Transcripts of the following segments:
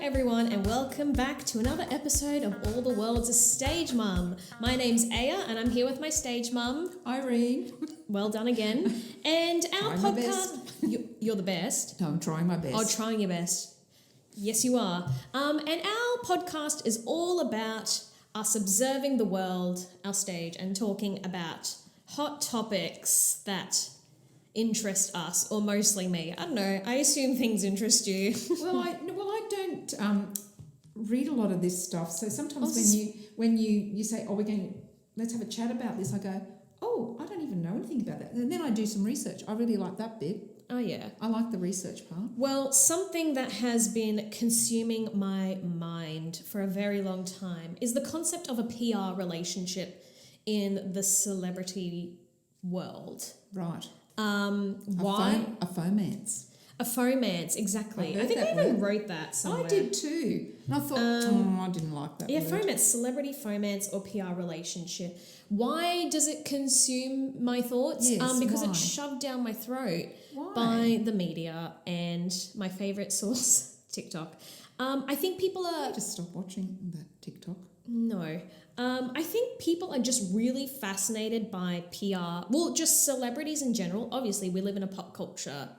everyone, and welcome back to another episode of All the World's a Stage Mum. My name's Aya, and I'm here with my stage mum, Irene. Well done again. And our Trying my podcast. You're the best. No, I'm trying my best. Oh, trying your best. Yes, you are. And our podcast is all about us observing the world, our stage, and talking about hot topics that interest us, or mostly me. I don't know. I assume things interest you. Well, I don't read a lot of this stuff. So sometimes Oh, when you say, "Oh, let's have a chat about this," I go, "Oh, I don't even know anything about that." And then I do some research. I really like that bit. Oh, yeah. I like the research part. Well, something that has been consuming my mind for a very long time is the concept of a PR relationship in the celebrity world. Right. Why? A fomance. A fomance, exactly. I think I even wrote that somewhere. I did too. And I thought, I didn't like that word. Fomance, celebrity fomance or PR relationship. Why does it consume my thoughts? Yes, Because why? it's shoved down my throat Why? by the media and my favourite source, TikTok. I think people are... I just stop watching that TikTok. No. I think people are just really fascinated by PR. Well, just celebrities in general. Obviously, we live in a pop culture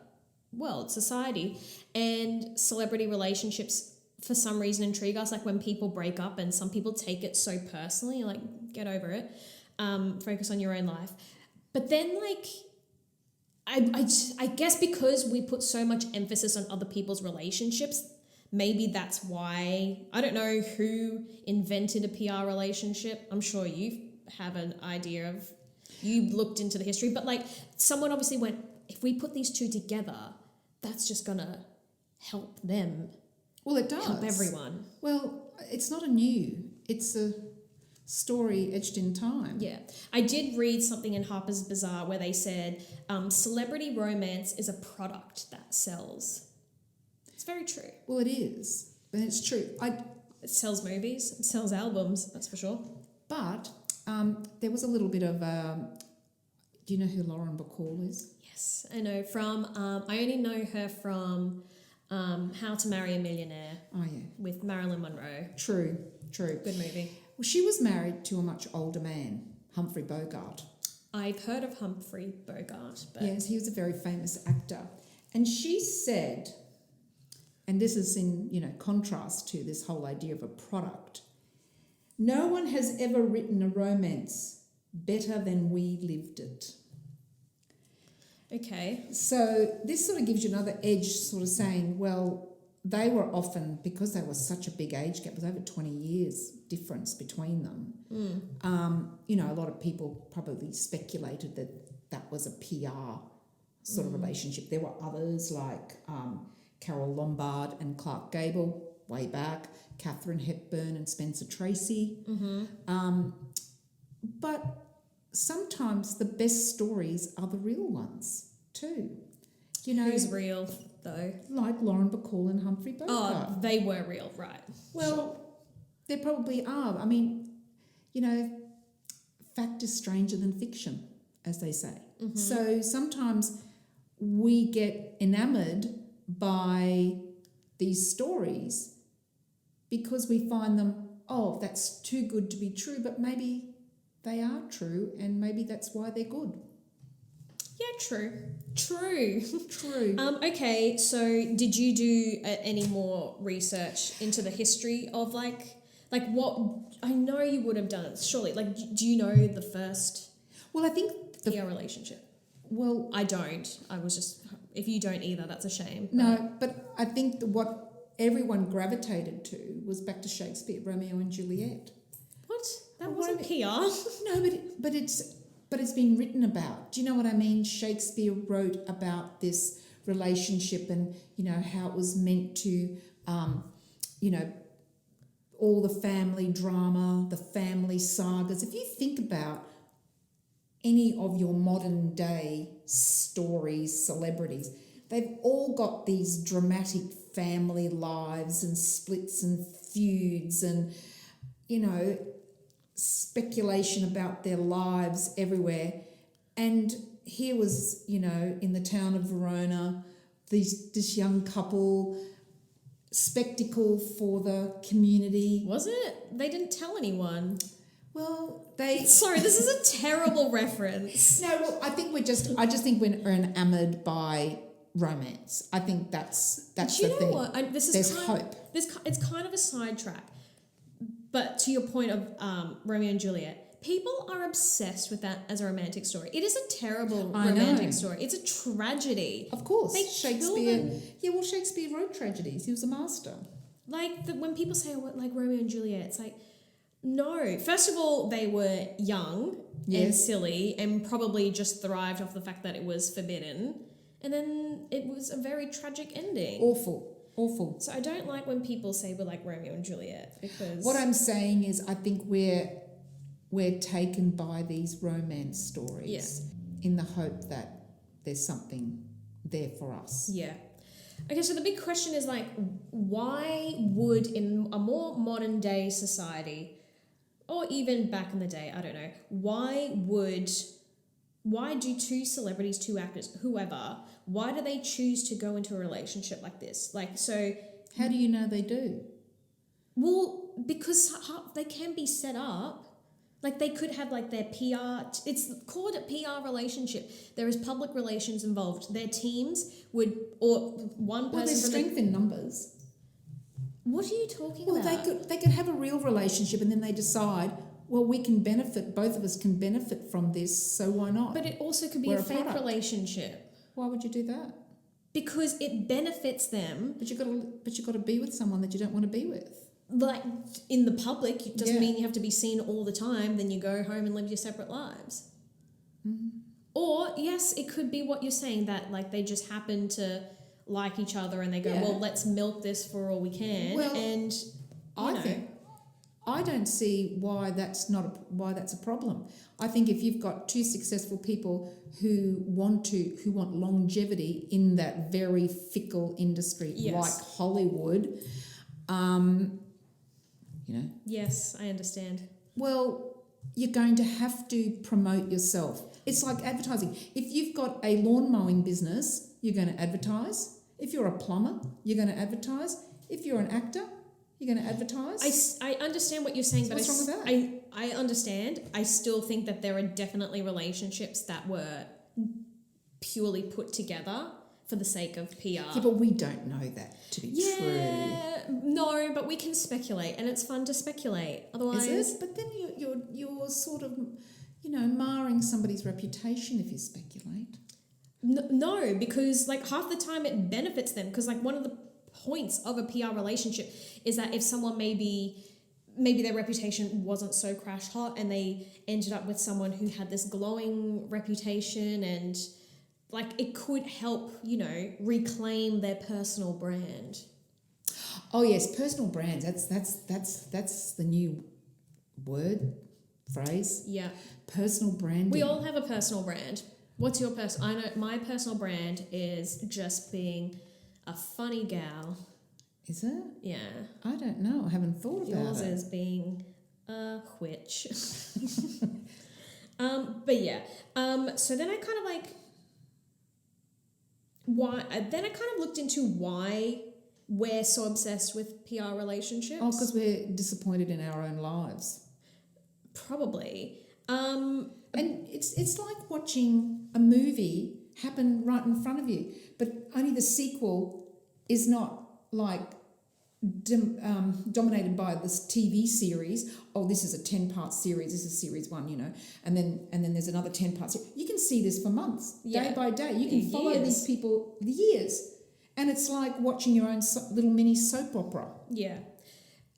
world, society, and celebrity relationships for some reason intrigue us. Like when people break up and some people take it so personally, like, get over it. Focus on your own life. But then, like, I guess because we put so much emphasis on other people's relationships, maybe that's why. I don't know who invented a PR relationship. I'm sure you have an idea of, you looked into the history, but like someone obviously went, if we put these two together, that's just gonna help them. Well, it does. Help everyone. Well, it's not it's a story etched in time. Yeah. I did read something in Harper's Bazaar where they said celebrity romance is a product that sells. It's very true. Well, it is, but it's true. It sells movies, it sells albums, that's for sure. But there was a little bit of, do you know who Lauren Bacall is? Yes, I know from, I only know her from How to Marry a Millionaire. Oh, yeah. With Marilyn Monroe. True. Good movie. Well, she was married to a much older man, Humphrey Bogart. I've heard of Humphrey Bogart. But Yes, he was a very famous actor. And she said, and this is in, contrast to this whole idea of a product, no one has ever written a romance better than we lived it. Okay. So this sort of gives you another edge, sort of saying, well, they were often, because there was such a big age gap, it was over 20 years difference between them. A lot of people probably speculated that that was a PR sort of relationship. There were others like Carol Lombard and Clark Gable way back, Katharine Hepburn and Spencer Tracy. But sometimes the best stories are the real ones too. Who's real, though? Like Lauren Bacall and Humphrey Bogart. Oh, they were real, right. Well, sure. There probably are. I mean, fact is stranger than fiction, as they say. Mm-hmm. So sometimes we get enamoured by these stories because we find them, oh, that's too good to be true, but maybe they are true and maybe that's why they're good. Yeah, true. True. Okay, so did you do any more research into the history of like what? I know you would have done it, surely. Like, do you know the first Well, I think PR relationship? Well, I don't. I was just, if you don't either, that's a shame. No, but I think what everyone gravitated to was back to Shakespeare, Romeo and Juliet. What? That wasn't PR. No, but it's been written about. Do you know what I mean? Shakespeare wrote about this relationship and, how it was meant to, all the family drama, the family sagas. If you think about any of your modern day stories, celebrities, they've all got these dramatic family lives and splits and feuds and, speculation about their lives everywhere. And here was, in the town of Verona, this young couple spectacle for the community. Was it? They didn't tell anyone. Well, they... Sorry, this is a terrible reference. No, well, I just think we're enamored by romance. I think that's Do the you know thing. what? There's hope. It's kind of a sidetrack. But to your point of Romeo and Juliet, people are obsessed with that as a romantic story. It is a terrible romantic story. It's a tragedy. Of course. They Shakespeare... Yeah, well, Shakespeare wrote tragedies. He was a master. Like, when people say, like, Romeo and Juliet, it's like, no. First of all, they were young and silly and probably just thrived off the fact that it was forbidden. And then it was a very tragic ending. Awful. So I don't like when people say we're like Romeo and Juliet, because... What I'm saying is I think we're taken by these romance stories in the hope that there's something there for us. Yeah. Okay, so the big question is, like, why would, in a more modern day society, or even back in the day, I don't know, why do two celebrities, two actors, whoever, why do they choose to go into a relationship like this? Like, so... How do you know they do? Well, because they can be set up. Like, they could have, like, their PR... It's called a PR relationship. There is public relations involved. Their teams would... Or one person... Well, there's strength in numbers. What are you talking about? Well, they could have a real relationship and then they decide, well, we can benefit, both of us can benefit from this, so why not? But it also could be We're a a fake product. relationship. Why would you do that? Because it benefits them. But you've got to be with someone that you don't want to be with. Like, in the public, it doesn't mean you have to be seen all the time. Then you go home and live your separate lives. Mm-hmm. Or, yes, it could be what you're saying, that, like, they just happen to like each other and they go, well, let's milk this for all we can. Well, and I don't see why that's a problem. I think if you've got two successful people who want longevity in that very fickle industry like Hollywood, Yes, I understand. well, you're going to have to promote yourself. It's like advertising. If you've got a lawn mowing business, you're going to advertise. If you're a plumber, you're going to advertise. If you're an actor, you're going to advertise. I understand what you're saying, but what's wrong with that? I understand. I still think that there are definitely relationships that were purely put together for the sake of PR. Yeah, but we don't know that to be true. Yeah, no, but we can speculate, and it's fun to speculate. Otherwise, Is it? But then you're sort of, marring somebody's reputation if you speculate. No, because, like, half the time it benefits them, because, like, one of the points of a PR relationship is that if someone maybe their reputation wasn't so crash hot and they ended up with someone who had this glowing reputation, and, like, it could help, reclaim their personal brand. Oh yes, personal brands. That's the new phrase. Yeah. Personal branding. We all have a personal brand. What's your I know my personal brand is just being a funny gal. Is it? Yeah. I don't know. I haven't thought about Yours it. is being a witch. But yeah. So then I kind of like looked into why we're so obsessed with PR relationships. Oh, because we're disappointed in our own lives. Probably. And it's like watching a movie happen right in front of you, but only the sequel is not like dominated by this TV series. Oh, this is a 10-part series. This is series 1, and then there's another 10 parts. You can see this for months, day by day. You can follow these people years, and it's like watching your own little mini soap opera. Yeah.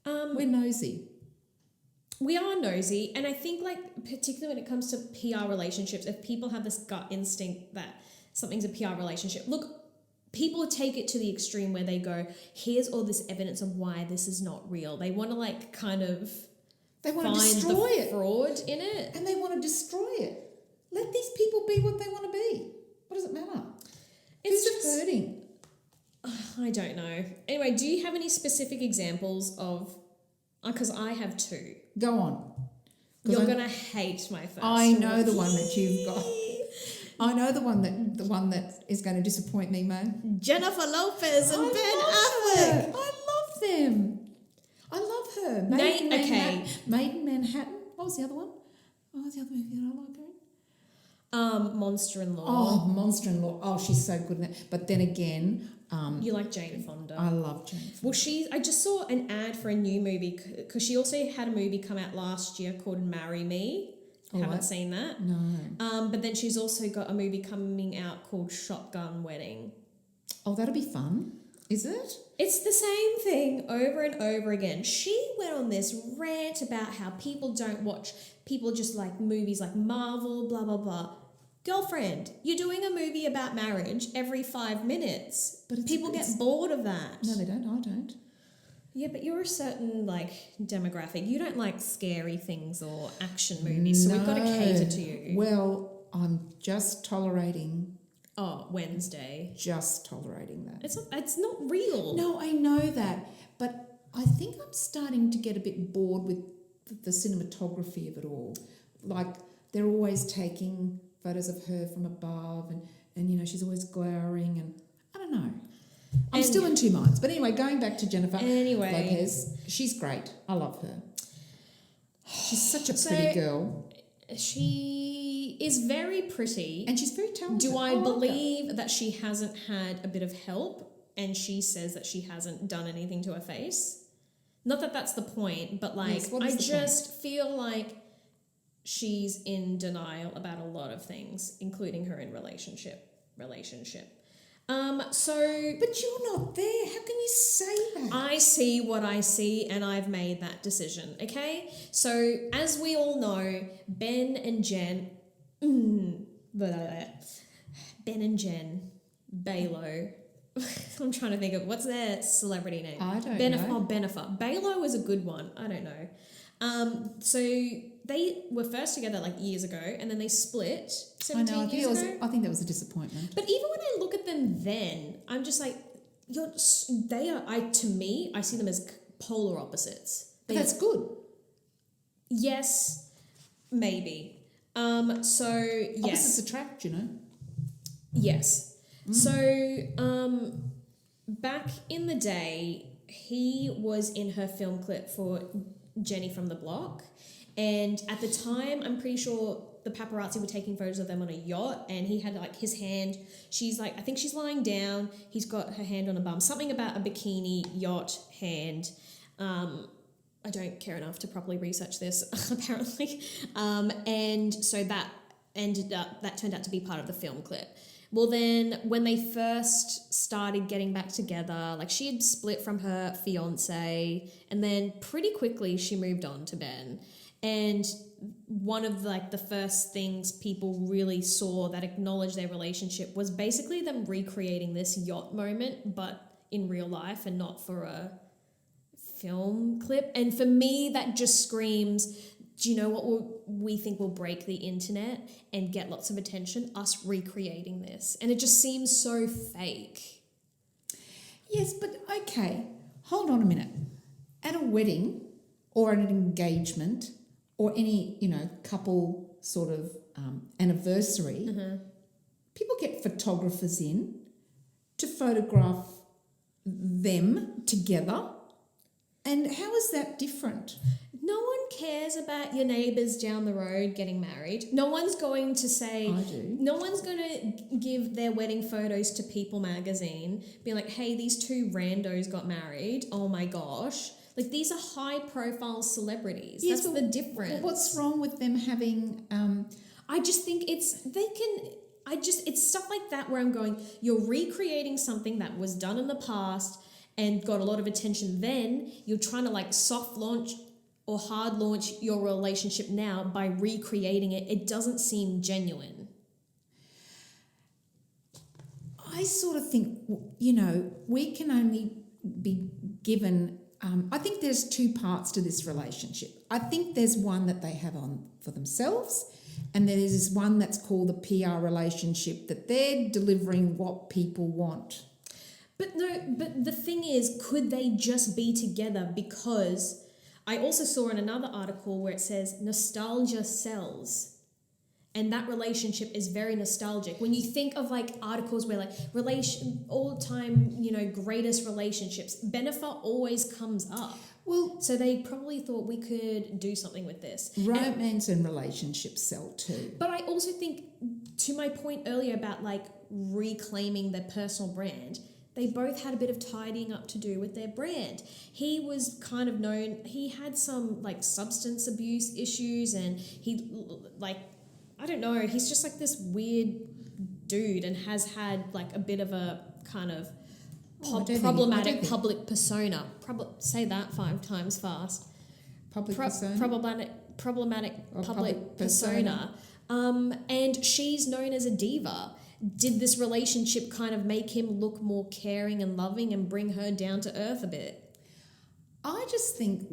We're nosy. We are nosy, and I think, like, particularly when it comes to PR relationships, if people have this gut instinct that something's a PR relationship, look, people take it to the extreme where they go, here's all this evidence of why this is not real. They want to, like, kind of they want find to destroy the it. fraud in it. And they want to destroy it. Let these people be what they want to be. What does it matter? It's Who's just hurting? I don't know. Anyway, do you have any specific examples of... Because I have two. Go on. You're going to hate my first. I know the one that you've got. I know the one that is going to disappoint me, man. Jennifer Lopez and Ben Affleck. I Made in Manhattan. What was the other one? What was the other movie that I like, Irene? Monster-in-Law. Oh, Monster-in-Law. Oh, she's so good in that. But then again, You like Jane Fonda. I love Jane Fonda. Well, I just saw an ad for a new movie because she also had a movie come out last year called Marry Me. Haven't seen that. No. But then she's also got a movie coming out called Shotgun Wedding. Oh, that'll be fun. Is it? It's the same thing over and over again. She went on this rant about how people don't watch, people just like movies like Marvel, blah, blah, blah. Girlfriend, you're doing a movie about marriage every 5 minutes. But people get bored of that. No, they don't. I don't. Yeah, but you're a certain like demographic. You don't like scary things or action movies, so we've got to cater to you. Well, I'm just tolerating. Oh, Wednesday. Just tolerating that. It's not real. No, I know that, but I think I'm starting to get a bit bored with the cinematography of it all. Like they're always taking photos of her from above, and you know she's always glowering, and I don't know. I'm still in two minds. But anyway, going back to Jennifer Lopez, she's great. I love her. She's such a pretty girl. She is very pretty. And she's very talented. Do I believe that she hasn't had a bit of help and she says that she hasn't done anything to her face? Not that that's the point, but like I just feel like she's in denial about a lot of things, including her in relationship. But you're not there. How can you say that? I see what I see and I've made that decision, okay? So, as we all know, Ben and Jen, Balo, I'm trying to think of, what's their celebrity name? I don't know. know. Oh, Bennifer. Balo is a good one. I don't know. So they were first together like years ago and then they split 17 years ago. I think that was a disappointment. But even when I look at them then, I'm just like, to me, I see them as polar opposites. But that's good. Yes, maybe. Yes. Opposites attract, you know. Yes. So, back in the day, he was in her film clip for Jenny from the Block. And at the time, I'm pretty sure the paparazzi were taking photos of them on a yacht and he had like his hand, I think she's lying down, he's got her hand on a bum, something about a bikini yacht hand. I don't care enough to properly research this, apparently. And so that turned out to be part of the film clip. Well, then when they first started getting back together, like she had split from her fiance and then pretty quickly she moved on to Ben. And one of like the first things people really saw that acknowledged their relationship was basically them recreating this yacht moment, but in real life and not for a film clip. And for me, that just screams, do you know what we think will break the internet and get lots of attention? Us recreating this. And it just seems so fake. Yes, but okay, hold on a minute. At a wedding or at an engagement or any, couple sort of anniversary, people get photographers in to photograph them together. And how is that different? No one cares about your neighbours down the road getting married. No one's going to say... I do. No one's going to give their wedding photos to People magazine, being like, hey, these two randos got married. Oh my gosh. Like, these are high-profile celebrities. Yes, that's the difference. What's wrong with them having... I just think it's stuff like that where I'm going, you're recreating something that was done in the past and got a lot of attention then. You're trying to like soft launch or hard launch your relationship now by recreating it. It doesn't seem genuine. I sort of think, we can only be given... I think there's two parts to this relationship. I think there's one that they have on for themselves, and there's this one that's called the PR relationship, that they're delivering what people want. But the thing is, could they just be together? Because I also saw in another article where it says nostalgia sells. And that relationship is very nostalgic. When you think of like articles where like all time, greatest relationships, Bennifer always comes up. Well, so they probably thought we could do something with this. Romance and relationships sell too. But I also think, to my point earlier about like reclaiming their personal brand, they both had a bit of tidying up to do with their brand. He was kind of known, he had some like substance abuse issues, and he like, I don't know, he's just like this weird dude and has had like a bit of a kind of problematic public persona. Say that 5 times fast. Persona? Problematic public persona. And she's known as a diva. Did this relationship kind of make him look more caring and loving and bring her down to earth a bit? I just think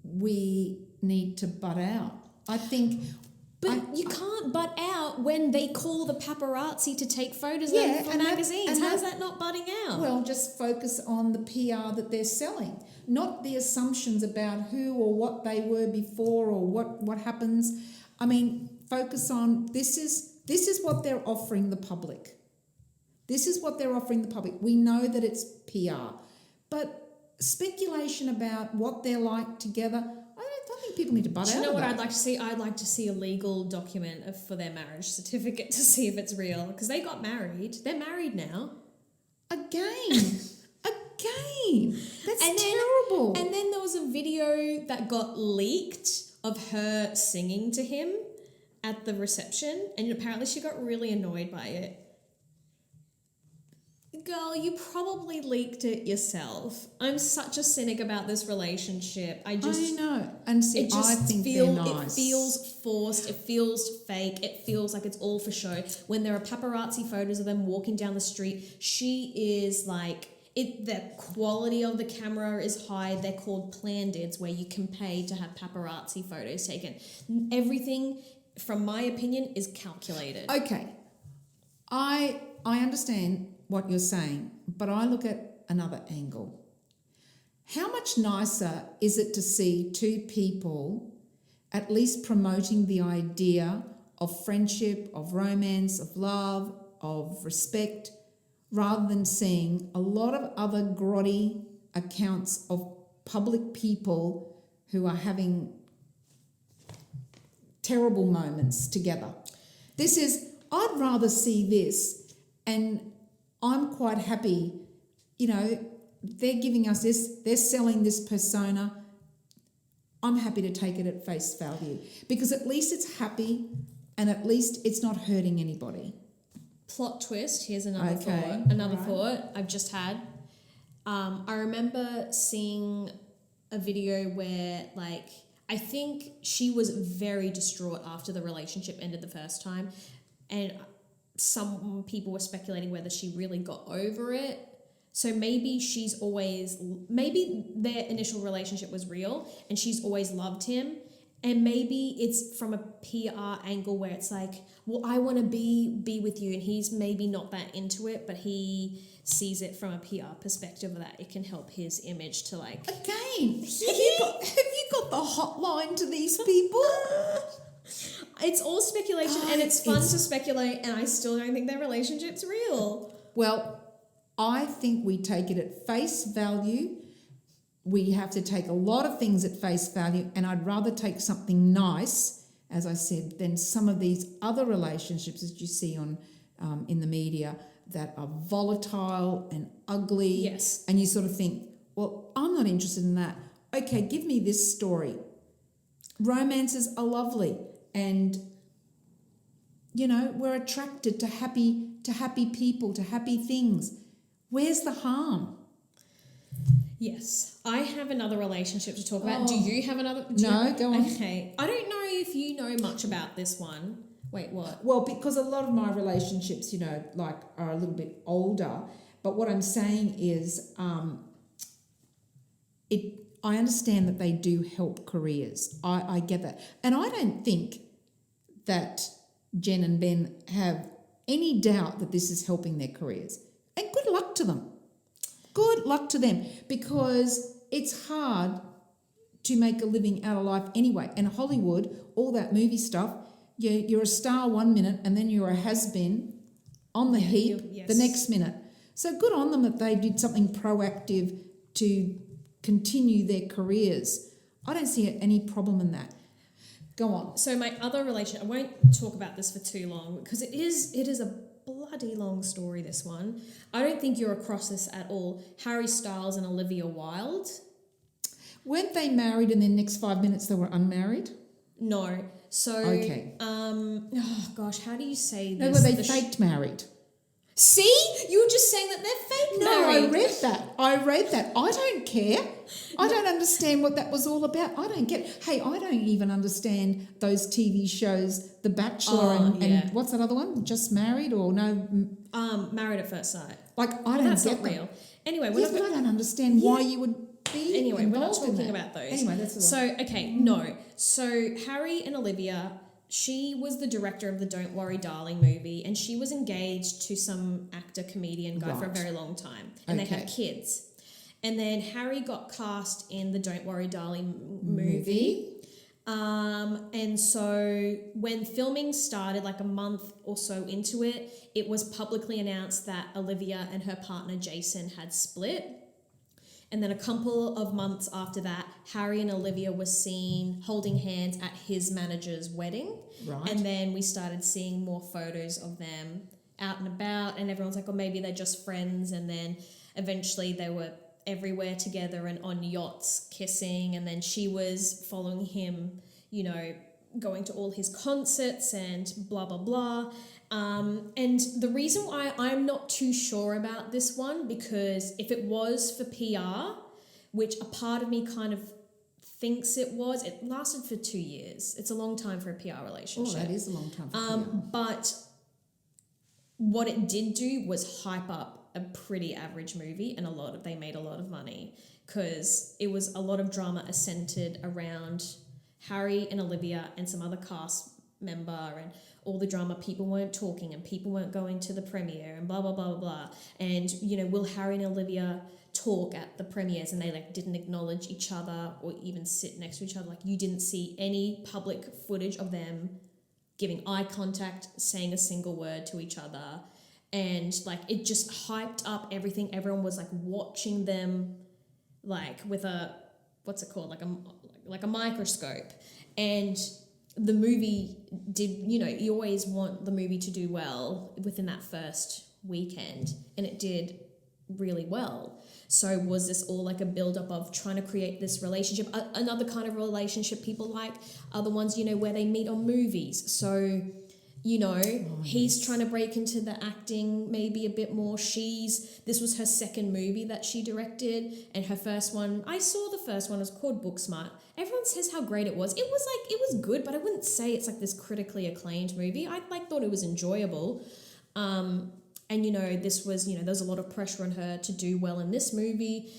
we need to butt out. I think... But you can't butt out when they call the paparazzi to take photos of them for magazines. How's that not butting out? Well, just focus on the PR that they're selling, not the assumptions about who or what they were before or what happens. I mean, focus on this is what they're offering the public. This is what they're offering the public. We know that it's PR, but speculation about what they're like together, I think people need to butt out. Do you know what I'd like to see? I'd like to see a legal document for their marriage certificate to see if it's real, because they got married. They're married now. Again. That's terrible. And then there was a video that got leaked of her singing to him at the reception, and apparently she got really annoyed by it. Girl, you probably leaked it yourself. I'm such a cynic about this relationship. I know. And see, I think they're nice. It feels forced. It feels fake. It feels like it's all for show. When there are paparazzi photos of them walking down the street, she is like... the quality of the camera is high. They're called plandids, where you can pay to have paparazzi photos taken. Everything, from my opinion, is calculated. Okay. I understand what you're saying, but I look at another angle. How much nicer is it to see 2 people at least promoting the idea of friendship, of romance, of love, of respect, rather than seeing a lot of other grotty accounts of public people who are having terrible moments together? I'd rather see this, and I'm quite happy, they're giving us this, they're selling this persona. I'm happy to take it at face value, because at least it's happy and at least it's not hurting anybody. Plot twist, here's another thought I've just had. I remember seeing a video where, like, I think she was very distraught after the relationship ended the first time, and some people were speculating whether she really got over it. So maybe maybe their initial relationship was real and she's always loved him. And maybe it's from a PR angle where it's like, well, I want to be with you, and he's maybe not that into it, but he sees it from a PR perspective that it can help his image to like... Again, have you got the hotline to these people? It's all speculation, and it's fun to speculate, and I still don't think their relationship's real. Well, I think we take it at face value. We have to take a lot of things at face value, and I'd rather take something nice, as I said, than some of these other relationships that you see on in the media that are volatile and ugly. Yes. And you sort of think, well, I'm not interested in that. Okay, give me this story. Romances are lovely, and we're attracted to happy people, to happy things. Where's the harm? Yes. I have another relationship to talk about. Do you have another? Go on. Okay. I don't know if you know much about this one. Wait, what? Well, because a lot of my relationships, are a little bit older. But what I'm saying is, I understand that they do help careers. I get that. And I don't think that Jen and Ben have any doubt that this is helping their careers. And good luck to them. Good luck to them, because it's hard to make a living out of life anyway. And Hollywood, all that movie stuff, you're a star 1 minute and then you're a has-been on the heap yes. the next minute. So good on them that they did something proactive to continue their careers. I don't see any problem in that. Go on. So my other relation, I won't talk about this for too long because it is a bloody long story, this one. I don't think you're across this at all. Harry Styles and Olivia Wilde. Weren't they married and then next 5 minutes they were unmarried? No. So, okay. Oh gosh, how do you say No, this? were they faked married? See? You were just saying that they're fake married. No, I read that. I don't care. I don't understand what that was all about. I don't get. Hey, I don't even understand those TV shows, The Bachelor and what's that other one? Just Married or no? Married at First Sight. Like I don't That's get not real. Anyway, yes, but I don't understand why you would be anyway, we're not involved talking in that. about those. Anyway, that's all right. So, okay, no. So, Harry and Olivia, she was the director of the Don't Worry Darling movie, and she was engaged to some actor, comedian guy for a very long time. And they had kids. And then Harry got cast in the Don't Worry Darling movie. And so when filming started, like a month or so into it, it was publicly announced that Olivia and her partner Jason had split. And then a couple of months after that, Harry and Olivia were seen holding hands at his manager's wedding. Right. And then we started seeing more photos of them out and about, and everyone's like, oh, maybe they're just friends. And then eventually they were everywhere together and on yachts kissing, and then she was following him, you know, going to all his concerts and blah blah blah. And the reason why I'm not too sure about this one, because if it was for PR, which a part of me kind of thinks it was, it lasted for 2 years. It's a long time for a PR relationship. Oh, that is a long time for PR. But what it did do was hype up a pretty average movie, and they made a lot of money because it was a lot of drama centered around Harry and Olivia and some other cast member, and all the drama, people weren't talking and people weren't going to the premiere and blah blah blah blah blah. And you know, will Harry and Olivia talk at the premieres? And they like didn't acknowledge each other or even sit next to each other. Like you didn't see any public footage of them giving eye contact, saying a single word to each other. And like it just hyped up everything. Everyone was like watching them like with a, what's it called, like a microscope. And the movie did, you know, you always want the movie to do well within that first weekend, and it did really well. So was this all like a build-up of trying to create this relationship? Another kind of relationship people like are the ones, you know, where they meet on movies. So, you know, he's trying to break into the acting maybe a bit more. This was her second movie that she directed, and her first one, I saw the first one, it was called Booksmart. Everyone says how great it was. It was good, but I wouldn't say it's like this critically acclaimed movie. I thought it was enjoyable. And, you know, this was, you know, there's a lot of pressure on her to do well in this movie.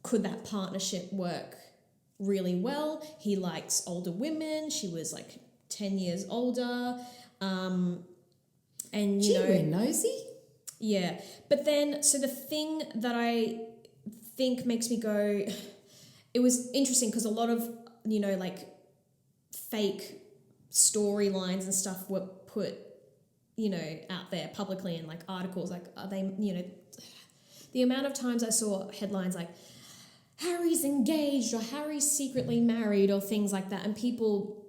Could that partnership work really well? He likes older women. She was like 10 years older. And, you know... We're nosy. Yeah. But then, so the thing that I think makes me go... It was interesting because a lot of, you know, like fake storylines and stuff were put, you know, out there publicly in like articles. Like, are they, you know, the amount of times I saw headlines like Harry's engaged or Harry's secretly married or things like that. And people,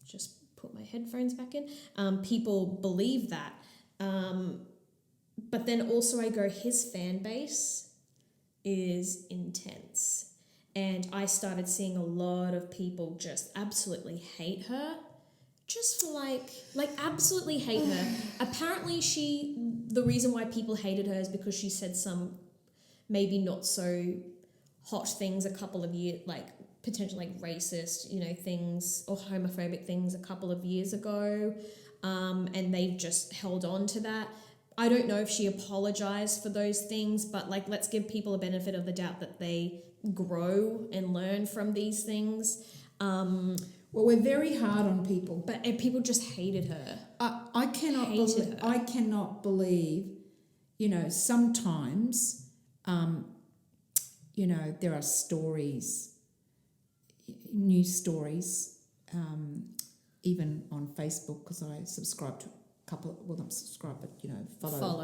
just put my headphones back in. People believe that. But then also I go, his fan base is intense. And I started seeing a lot of people just absolutely hate her. Just for like absolutely hate her. Apparently the reason why people hated her is because she said some maybe not so hot things a couple of years, like potentially like racist, you know, things or homophobic things a couple of years ago. And they've just held on to that. I don't know if she apologized for those things, but like, let's give people a benefit of the doubt that they grow and learn from these things. Well, we're very hard on people, but people just hated her. I cannot believe, you know, sometimes, you know, there are stories, news stories, even on Facebook, because I subscribe to a couple, well, not subscribe, but, follow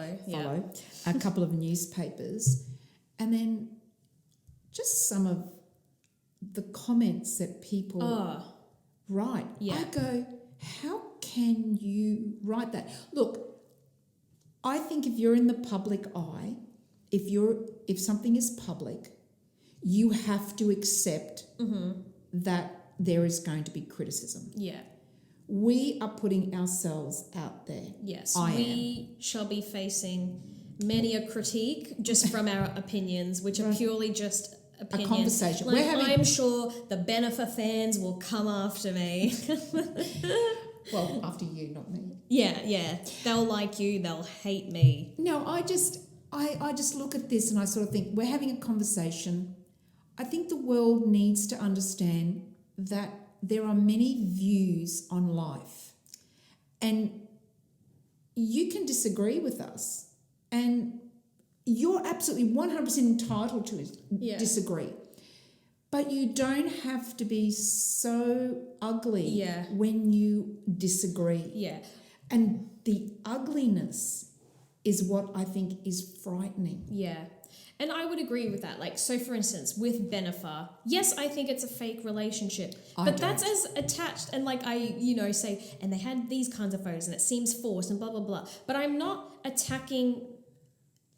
a couple of newspapers. And then just some of the comments that people write. Yeah. I go, how can you write that? Look, I think if you're in the public eye, if something is public, you have to accept that there is going to be criticism. Yeah. We are putting ourselves out there. Yes. We shall be facing many a critique just from our opinions, which are purely just opinions. A conversation. Like, I'm sure the Bennifer fans will come after me. Well, after you, not me. Yeah. They'll like you, they'll hate me. No, I just look at this and I sort of think we're having a conversation. I think the world needs to understand that there are many views on life, and you can disagree with us, and you're absolutely 100% entitled to disagree. But you don't have to be so ugly when you disagree. Yeah. And the ugliness is what I think is frightening. Yeah. And I would agree with that. Like, so for instance, with Bennifer, yes, I think it's a fake relationship. But that's as attached, and like I, say, and they had these kinds of photos and it seems forced and blah, blah, blah. But I'm not attacking.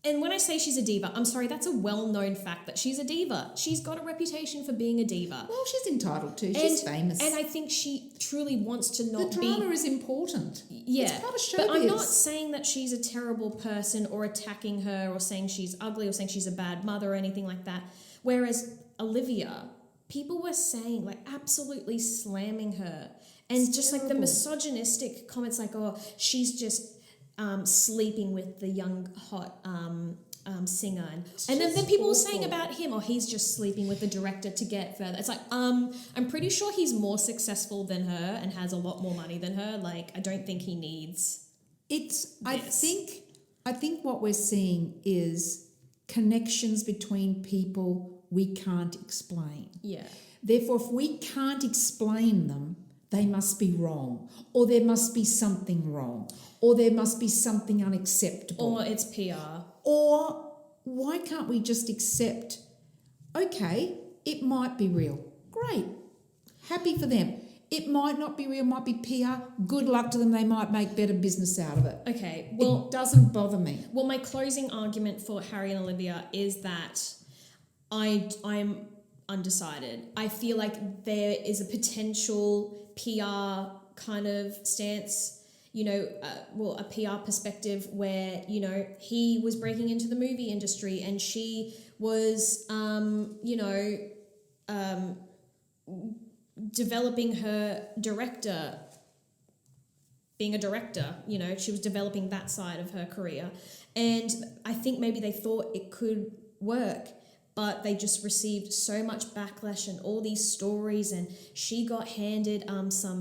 And when I say she's a diva, I'm sorry, that's a well-known fact that she's a diva. She's got a reputation for being a diva. Well, she's entitled to. She's famous. And I think she truly wants to not be... The drama is important. Yeah. It's part of showbiz. But I'm not saying that she's a terrible person or attacking her or saying she's ugly or saying she's a bad mother or anything like that. Whereas Olivia, people were saying, like, absolutely slamming her. And it's just terrible. Like the misogynistic comments like, oh, she's just... sleeping with the young hot singer, and then people were saying about him, he's just sleeping with the director to get further. It's like I'm pretty sure he's more successful than her and has a lot more money than her. Like, I don't think he needs this. I think what we're seeing is connections between people we can't explain. Yeah. Therefore, if we can't explain them, they must be wrong, or there must be something wrong, or there must be something unacceptable. Or it's PR. Or why can't we just accept, okay, it might be real. Great. Happy for them. It might not be real, might be PR. Good luck to them. They might make better business out of it. Okay, well... It doesn't bother me. Well, my closing argument for Harry and Olivia is that I'm undecided. I feel like there is a potential PR kind of stance, a PR perspective where, he was breaking into the movie industry and she was, developing her being a director, she was developing that side of her career. And I think maybe they thought it could work, but they just received so much backlash and all these stories, and she got handed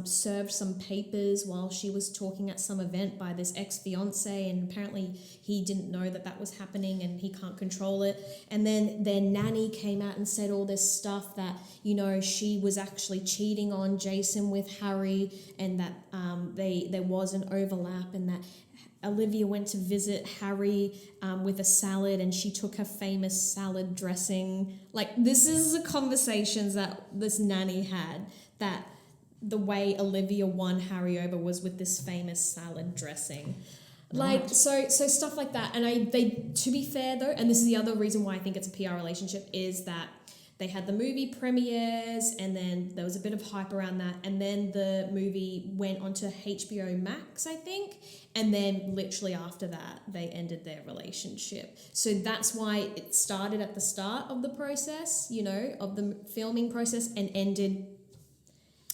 served some papers while she was talking at some event by this ex-fiance, and apparently he didn't know that was happening and he can't control it. And then their nanny came out and said all this stuff that, she was actually cheating on Jason with Harry, and that there was an overlap, and that Olivia went to visit Harry with a salad, and she took her famous salad dressing. Like, this is the conversations that this nanny had, that the way Olivia won Harry over was with this famous salad dressing. Right. Like, so stuff like that. And they, to be fair though, and this is the other reason why I think it's a PR relationship, is that they had the movie premieres, and then there was a bit of hype around that, and then the movie went onto HBO Max, I think, and then literally after that, they ended their relationship. So that's why it started at the start of the process, of the filming process, and ended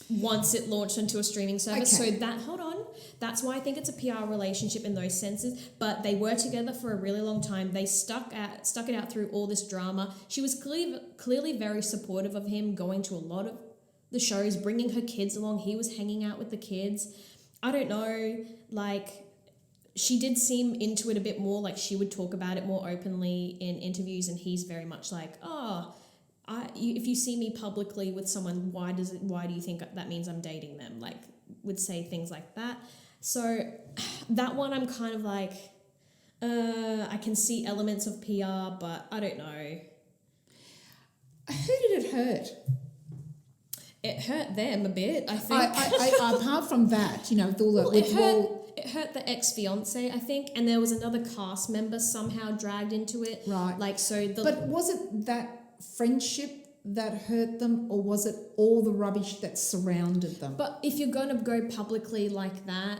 once it launched into a streaming service. Okay. So that's why I think it's a PR relationship in those senses. But they were together for a really long time. They stuck it out through all this drama. She was clearly very supportive of him, going to a lot of the shows, bringing her kids along. He was hanging out with the kids. I don't know, like, she did seem into it a bit more. Like, she would talk about it more openly in interviews, and he's very much like, if you see me publicly with someone, why do you think that means I'm dating them? Like, would say things like that. So that one I'm kind of like, I can see elements of PR, but I don't know. Who did it hurt? It hurt them a bit, I think. I apart from that, you know, with all the... Well, it hurt the ex-fiance, I think, and there was another cast member somehow dragged into it. Right. Like, so the... But was it that friendship that hurt them, or was it all the rubbish that surrounded them? But if you're going to go publicly like that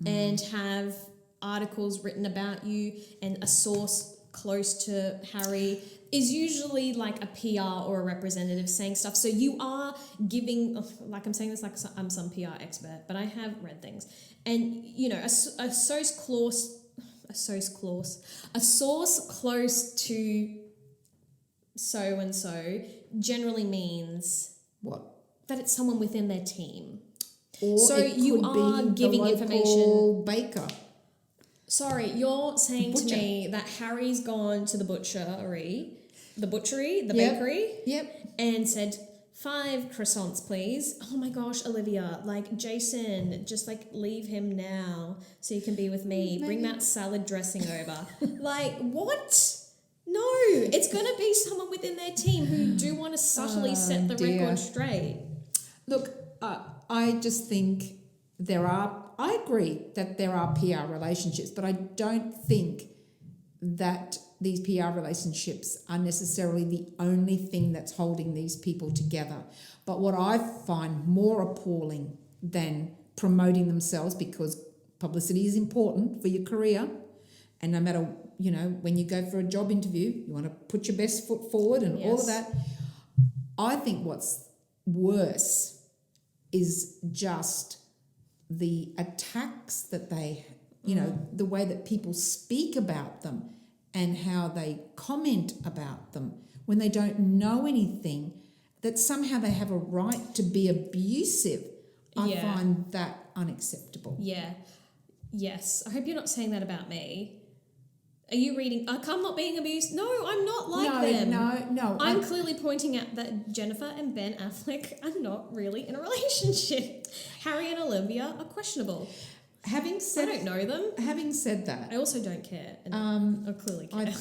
and have articles written about you and a source close to Harry is usually like a PR or a representative saying stuff. So you are giving, like I'm saying this like I'm some PR expert, but I have read things. And, you know, a source close to so-and-so generally means... What? That it's someone within their team. Or so it you could are be giving the information. baker. Sorry, you're saying Butcher. to me that Harry's gone to the butchery, Yep. bakery, Yep. and said, 5 croissants, please. Oh my gosh, Olivia, like, Jason, just like leave him now so you can be with me. Maybe. Bring that salad dressing over. Like, what? No, it's going to be someone within their team who do want to subtly set the dear. record straight. Look, I just think I agree that there are PR relationships, but I don't think that these PR relationships are necessarily the only thing that's holding these people together. But what I find more appalling than promoting themselves, because publicity is important for your career, and no matter, you know, when you go for a job interview, you want to put your best foot forward and all of that. I think what's worse is just the attacks that they, you know, the way that people speak about them and how they comment about them when they don't know anything, that somehow they have a right to be abusive. I find that unacceptable. Yeah. Yes. I hope you're not saying that about me. Are you reading? I'm not being abused. No, I'm not like them. No. I'm clearly pointing out that Jennifer and Ben Affleck are not really in a relationship. Harry and Olivia are questionable. I don't know them. Having said that, I also don't care. And I clearly care.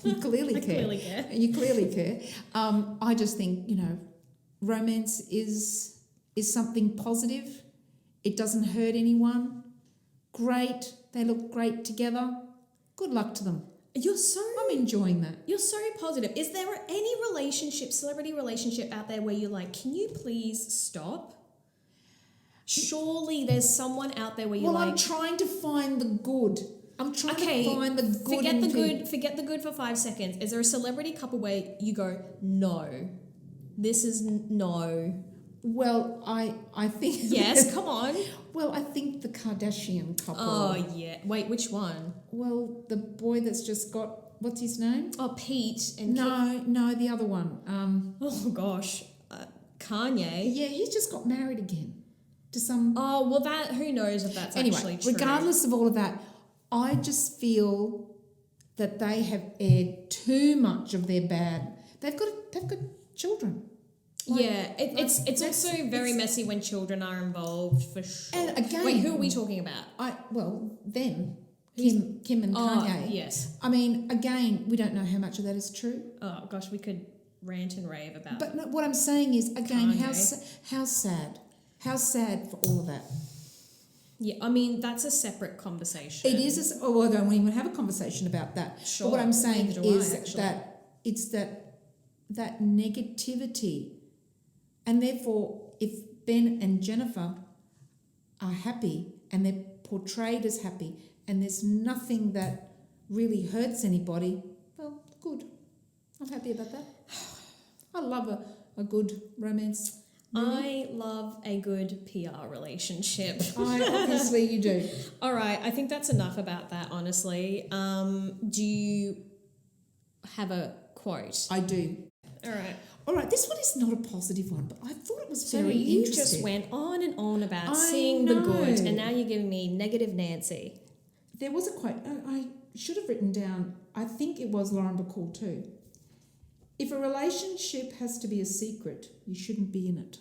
You clearly care. Clearly care. You clearly care. I just think, you know, romance is something positive. It doesn't hurt anyone. Great. They look great together. Good luck to them. I'm enjoying that. You're so positive. Is there any celebrity relationship out there where you're like, can you please stop? Surely there's someone out there where you're like... I'm trying to find the good. I'm trying to find the good. Forget the good for 5 seconds. Is there a celebrity couple where you go, no, this is no? Well, I think... Yes, come on. Well, I think the Kardashian couple... Oh, yeah. Wait, which one? Well, the boy that's just got... What's his name? Oh, Pete and... No, the other one. Oh, gosh. Kanye. Yeah, he's just got married again to some... Oh, well, who knows if that's actually true. Regardless of all of that, I just feel that they have aired too much of their bad... They've got children. It's also very messy when children are involved, for sure. And again... Wait, who are we talking about? Them. Kim and Kanye. Yes. I mean, again, we don't know how much of that is true. Oh, gosh, we could rant and rave about But no, what I'm saying is, again, Kanye. how sad. How sad for all of that. Yeah, I mean, that's a separate conversation. It is. I don't even have a conversation about that. Sure. But what I'm saying is actually. that it's that negativity. And therefore, if Ben and Jennifer are happy and they're portrayed as happy and there's nothing that really hurts anybody, well, good. I'm happy about that. I love a good romance. I love a good PR relationship. Obviously you do. All right, I think that's enough about that, honestly. Do you have a quote? I do. All right, this one is not a positive one, but I thought it was so very you interesting. just went on and on about I seeing the good, know. and now you're giving me negative Nancy. There was a quote, I should have written down, I think it was Lauren Bacall too. If a relationship has to be a secret, you shouldn't be in it.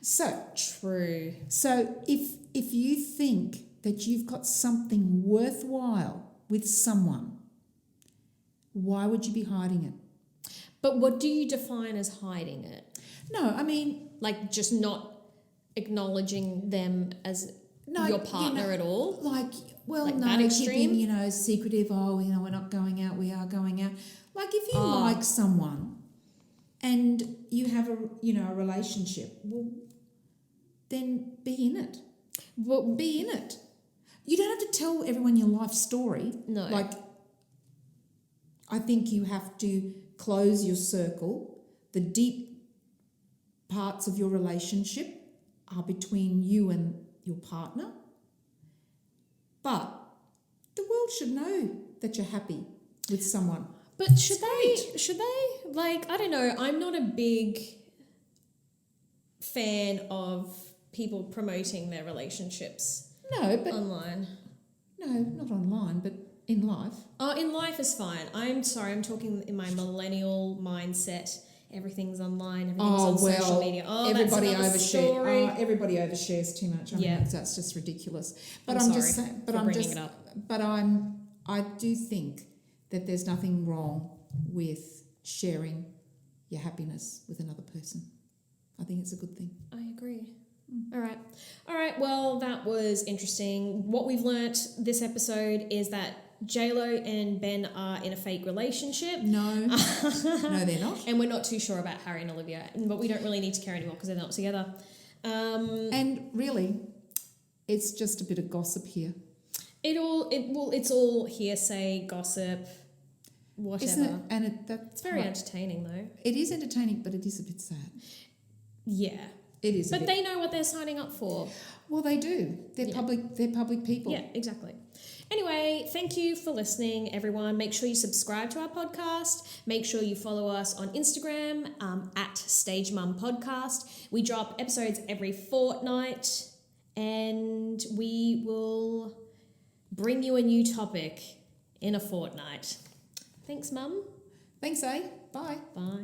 So, True. if you think that you've got something worthwhile with someone, why would you be hiding it? But what do you define as hiding it? No, I mean, Like just not acknowledging them as your partner at all? Like, well, Like no, that extreme? keeping, secretive, we're not going out, we are going out. Like if you like someone and you have a relationship, well, then be in it. Well, Be in it. You don't have to tell everyone your life story. No. Like, I think you have to close your circle. The deep parts of your relationship are between you and your partner. But the world should know that you're happy with someone. but should they? Like, I don't know. I'm not a big fan of people promoting their relationships No, but online. no, not online, but in life. Oh, in life is fine. I'm sorry, I'm talking in my millennial mindset. Everything's online, everything's on social media. Oh, everybody that's another overshares. story. Everybody overshares too much. I mean, Yeah. that's just ridiculous. But I'm just sorry saying. for bringing it up. But I do think that there's nothing wrong with sharing your happiness with another person. I think it's a good thing. I agree. All right. Well, that was interesting. What we've learnt this episode is that JLo and Ben are in a fake relationship. No, no, they're not. And we're not too sure about Harry and Olivia, but we don't really need to care anymore because they're not together. And really, it's just a bit of gossip here. It's all hearsay, gossip, whatever. Isn't it? And that's It's very entertaining though. It is entertaining, but it is a bit sad. Yeah. It is. But they know what they're signing up for. Well, they do. They're public. They're public people. Yeah, exactly. Anyway, thank you for listening, everyone. Make sure you subscribe to our podcast. Make sure you follow us on Instagram at Stage Mum Podcast. We drop episodes every fortnight, and we will bring you a new topic in a fortnight. Thanks, Mum. Thanks, eh? Bye. Bye.